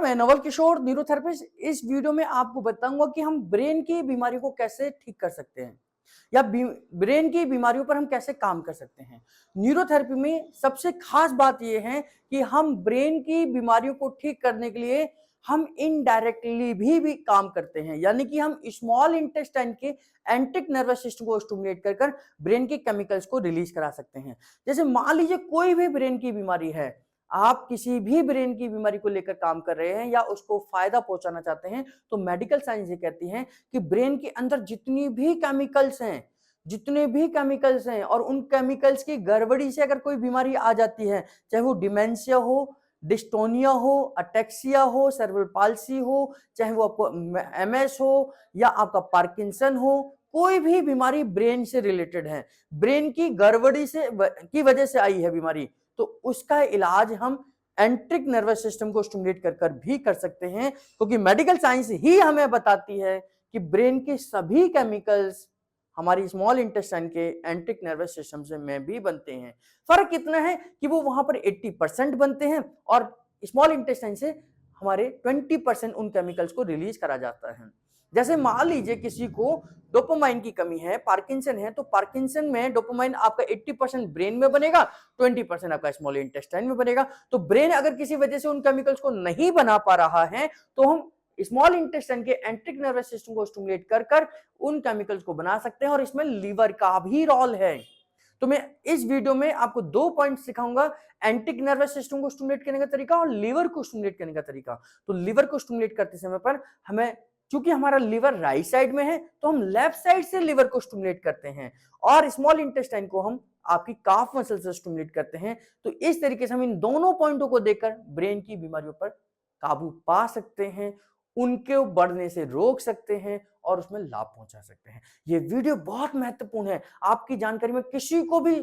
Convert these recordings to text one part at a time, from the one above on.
मैं नवल किशोर न्यूरोथेरेपिस्ट। इस वीडियो में आपको बताऊंगा कि हम ब्रेन की बीमारियों को कैसे ठीक कर सकते हैं या ब्रेन की बीमारियों पर हम कैसे काम कर सकते हैं। न्यूरोथेरेपी में सबसे खास बात यह है कि हम ब्रेन की बीमारियों को ठीक करने के लिए हम इनडायरेक्टली भी काम करते हैं, यानी कि हम स्मॉल इंटेस्टाइन के एंटिक नर्वस सिस्टम को स्टिमुलेट कर कर ब्रेन के केमिकल्स को रिलीज करा सकते हैं। जैसे मान लीजिए कोई भी ब्रेन की बीमारी है, आप किसी भी ब्रेन की बीमारी को लेकर काम कर रहे हैं या उसको फायदा पहुंचाना चाहते हैं, तो मेडिकल साइंस ये कहती है कि ब्रेन के अंदर जितने भी केमिकल्स हैं और उन केमिकल्स की गड़बड़ी से अगर कोई बीमारी आ जाती है, चाहे वो डिमेंशिया हो, डिस्टोनिया हो, अटेक्सिया हो, सेरेब्रल पाल्सी हो, चाहे वो आपको एमएस हो या आपका पार्किंसन हो, कोई भी बीमारी ब्रेन से रिलेटेड है, ब्रेन की गड़बड़ी से की वजह से आई है बीमारी, तो उसका इलाज हम एंट्रिक नर्वस सिस्टम को स्टिमुलेट कर कर भी कर सकते हैं, क्योंकि मेडिकल साइंस ही हमें बताती है कि ब्रेन के सभी केमिकल्स हमारी स्मॉल इंटेस्टाइन के एंट्रिक नर्वस सिस्टम से में भी बनते हैं। फर्क कितना है कि वो वहां पर 80% बनते हैं और स्मॉल इंटेस्टाइन से हमारे 20% उन केमिकल्स को रिलीज करा जाता है। जैसे मान लीजिए किसी को डोपामाइन की कमी है, पार्किंसन है, तो पार्किंसन में डोपामाइन आपका 80% ब्रेन में बनेगा, 20% आपका स्मॉल इंटेस्टाइन में बनेगा। तो ब्रेन अगर किसी वजह से उन केमिकल्स को नहीं बना पा रहा है, तो हम स्मॉल इंटेस्टाइन के एंट्रिक नर्वस सिस्टम को स्टिमुलेट कर कर उन केमिकल्स को बना सकते हैं, और इसमें लीवर का भी रोल है। तो मैं इस वीडियो में आपको 2 पॉइंट सिखाऊंगा, एंट्रिक नर्वस सिस्टम को स्टिमुलेट करने का तरीका और लीवर को स्टिमुलेट करने का तरीका। तो लीवर को स्टिमुलेट करते समय पर हमें, चूंकि हमारा लीवर राइट साइड में है, तो हम लेफ्ट साइड से लीवर को स्टिमुलेट करते हैं और स्मॉल इंटेस्टाइन को हम आपकी काफ मसल से स्टिमुलेट करते हैं। तो इस तरीके से हम इन दोनों पॉइंटों को देखकर ब्रेन की बीमारियों पर काबू पा सकते हैं, उनके बढ़ने से रोक सकते हैं और उसमें लाभ पहुंचा सकते हैं। ये वीडियो बहुत महत्वपूर्ण है आपकी जानकारी में। किसी को भी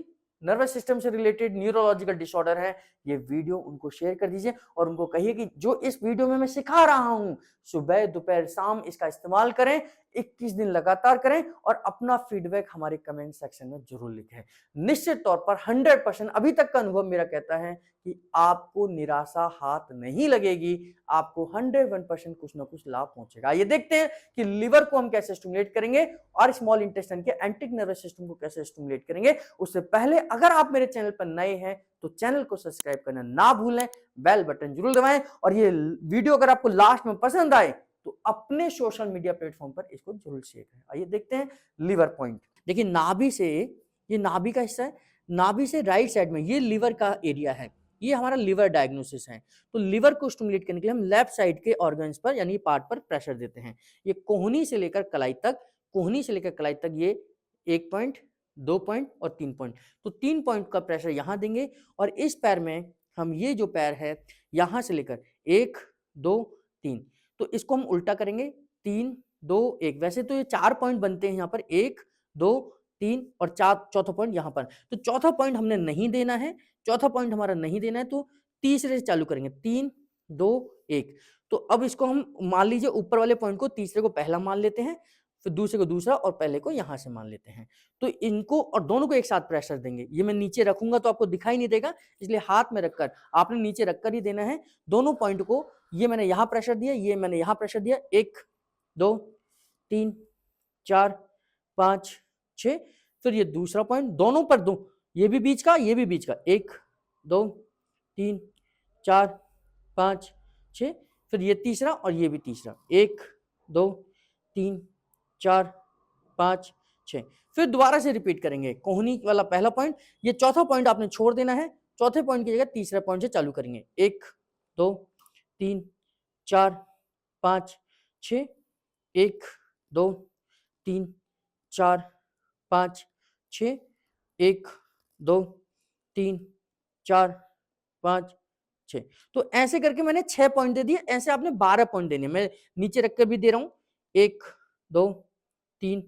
नर्वस सिस्टम से रिलेटेड न्यूरोलॉजिकल डिसऑर्डर है, ये वीडियो उनको शेयर कर दीजिए और उनको कहिए कि जो इस वीडियो में मैं सिखा रहा हूं, सुबह दोपहर शाम इसका इस्तेमाल करें, 21 दिन लगातार करें और अपना फीडबैक हमारे कमेंट सेक्शन में जरूर लिखें। निश्चित तौर पर 100% अभी तक का अनुभव मेरा कहता है कि आपको निराशा हाथ नहीं लगेगी, आपको 101% कुछ ना कुछ लाभ पहुंचेगा। ये देखते हैं कि लिवर को हम कैसे स्टिमुलेट करेंगे और स्मॉल इंटेस्टाइन के एंट्रिक नर्वस सिस्टम को कैसे स्टिमुलेट करेंगे। उससे पहले अगर आप मेरे चैनल पर नए हैं तो चैनल को सब्सक्राइब करना ना भूलें, बेल बटन जरूर दबाएं, और ये वीडियो अगर आपको लास्ट में पसंद आए तो अपने सोशल मीडिया प्लेटफॉर्म पर इसको जरूर शेयर करें। आइए देखते हैं लिवर पॉइंट। देखिए नाभि से, ये नाभि का हिस्सा है, नाभि से राइट साइड में ये लिवर का एरिया है, ये हमारा लिवर डायग्नोसिस है। तो लिवर को स्टिमुलेट करने के लिए हम लेफ्ट साइड के ऑर्गन्स पर यानी पार्ट पर प्रेशर देते हैं। ये कोहनी से लेकर कलाई तक, कोहनी से लेकर कलाई तक ये 1 पॉइंट, 2 पॉइंट और 3 पॉइंट, तो 3 पॉइंट का प्रेशर यहां देंगे और इस पैर में हम, ये जो पैर है यहां से लेकर 1 2 3, तो इसको हम उल्टा करेंगे 3 2 1। वैसे तो ये 4 पॉइंट बनते हैं यहाँ पर, 1 2 3 और 4, चौथा पॉइंट यहाँ पर। तो चौथा पॉइंट हमने नहीं देना है, चौथा पॉइंट हमारा नहीं देना है, तो तीसरे से चालू करेंगे, 3 2 1। तो अब इसको हम मान लीजिए ऊपर वाले पॉइंट को, तीसरे को पहला मान लेते हैं, फिर दूसरे को दूसरा और पहले को यहां से मान लेते हैं। तो इनको और दोनों को एक साथ प्रेशर देंगे। ये मैं नीचे रखूंगा तो आपको दिखाई नहीं देगा, इसलिए हाथ में रखकर आपने नीचे रखकर ही देना है दोनों पॉइंट को। ये मैंने यहां प्रेशर दिया, ये मैंने यहां प्रेशर दिया, 1 2 3 4 5 6। फिर ये दूसरा पॉइंट दोनों पर दो, ये भी बीच का, ये भी बीच का, 1 2 3 4 5 6। फिर ये तीसरा और ये भी तीसरा, 1 2 3 4 5 6। फिर दोबारा से रिपीट करेंगे, कोहनी वाला पहला पॉइंट, ये चौथा पॉइंट आपने छोड़ देना है, चौथे पॉइंट की जगह तीसरा पॉइंट से चालू करेंगे, 1 2 3 4 5 6, 1 2 3 4 5 6, 1 2 3 4 5 6। तो ऐसे करके मैंने 6 पॉइंट दे दिए, ऐसे आपने 12 पॉइंट देने, मैं नीचे रखकर भी दे रहा हूं, 1 2 3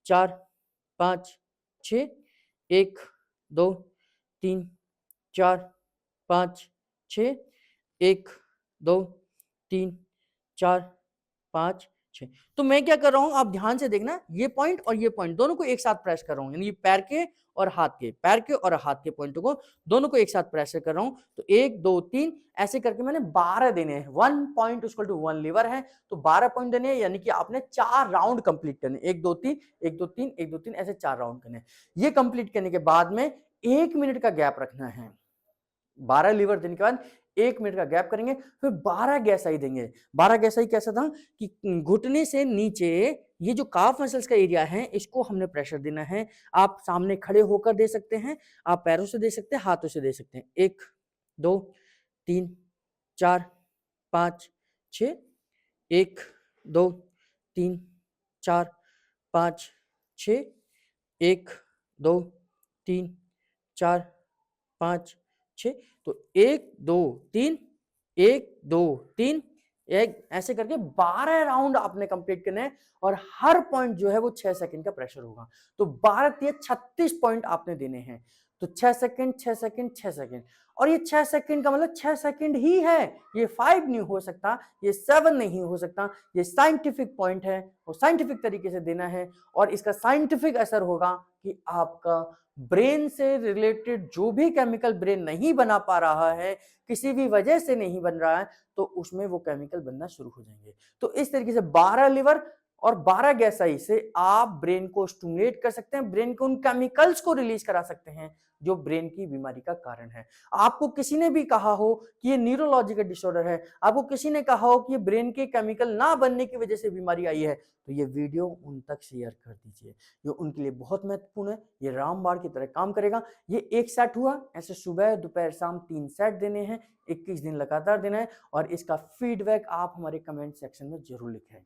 4 5 6, 1 2 3 4 5 6, 1 2 3 4 5 6। तो मैं क्या कर रहा हूं, आप ध्यान से देखना, ये पॉइंट और ये पॉइंट दोनों को एक साथ प्रेस कर रहा हूं, यानी पैर के और हाथ के पॉइंटों को दोनों को एक साथ प्रेस कर रहा हूं। तो 1 2 3 ऐसे करके मैंने 12 देने हैं। 1 पॉइंट इक्वल टू 1 लीवर है, तो 12 पॉइंट देने हैं, यानी कि आपने 4 राउंड कंप्लीट करने, 1 2 3 1 2 3 1 2 3 ऐसे 4 राउंड करने। ये कंप्लीट करने के बाद में 1 मिनट का गैप रखना है। 12 लीवर देने के बाद 1 मिनट का गैप करेंगे, फिर 12 गैसाई देंगे। 12 गैसाई कैसा था कि घुटने से नीचे ये जो काफ मसल्स का एरिया है, इसको हमने प्रेशर देना है। आप सामने खड़े होकर दे सकते हैं, आप पैरों से दे सकते हैं, हाथों से दे सकते हैं। 1 2 3 4 5 6 1 2 3 4 5 6 1 2 3 4 5 6। तो 1 2 3 1 2 3 1 ऐसे करके 12 राउंड आपने कंप्लीट करने हैं, और हर पॉइंट जो है वो 6 सेकंड का प्रेशर होगा। तो 12 3 36 पॉइंट आपने देने हैं। तो 6 सेकंड 6 सेकंड 6 सेकंड, और ये 6 सेकंड का मतलब 6 सेकंड ही है, ये 5 नहीं हो सकता, ये 7 नहीं हो सकता। ये साइंटिफिक पॉइंट है, वो साइंटिफिक तरीके से देना है, और इसका साइंटिफिक असर होगा कि आपका ब्रेन से रिलेटेड जो भी केमिकल ब्रेन नहीं बना पा रहा है, किसी भी वजह से नहीं बन रहा है, तो उसमें वो केमिकल बनना शुरू हो जाएंगे। तो इस तरीके से 12 लिवर और 12 गैसाई से आप ब्रेन को स्टिमुलेट कर सकते हैं, ब्रेन को उन केमिकल्स को रिलीज करा सकते हैं जो ब्रेन की बीमारी का कारण है। आपको किसी ने भी कहा हो कि ये न्यूरोलॉजिकल डिसऑर्डर है, आपको किसी ने कहा हो कि ये ब्रेन के केमिकल ना बनने की वजह से बीमारी आई है, तो ये वीडियो उन तक शेयर कर दीजिए। ये उनके लिए बहुत महत्वपूर्ण है, ये रामबाण की तरह काम करेगा। ये एक सेट हुआ, ऐसे सुबह दोपहर शाम 3 सेट देने हैं, 21 दिन लगातार देना है, और इसका फीडबैक आप हमारे कमेंट सेक्शन में जरूर लिखें।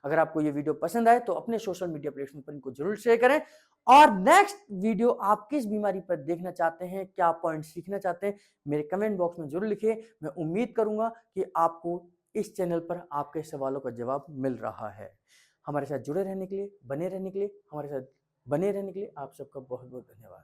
अगर आपको ये वीडियो पसंद आए तो अपने सोशल मीडिया प्लेटफॉर्म पर इनको जरूर शेयर करें, और नेक्स्ट वीडियो आप किस बीमारी पर देखना चाहते हैं, क्या पॉइंट सीखना चाहते हैं, मेरे कमेंट बॉक्स में जरूर लिखिए। मैं उम्मीद करूंगा कि आपको इस चैनल पर आपके सवालों का जवाब मिल रहा है। हमारे साथ जुड़े रहने के लिए, बने रहने के लिए, हमारे साथ बने रहने के लिए आप सबका बहुत बहुत धन्यवाद।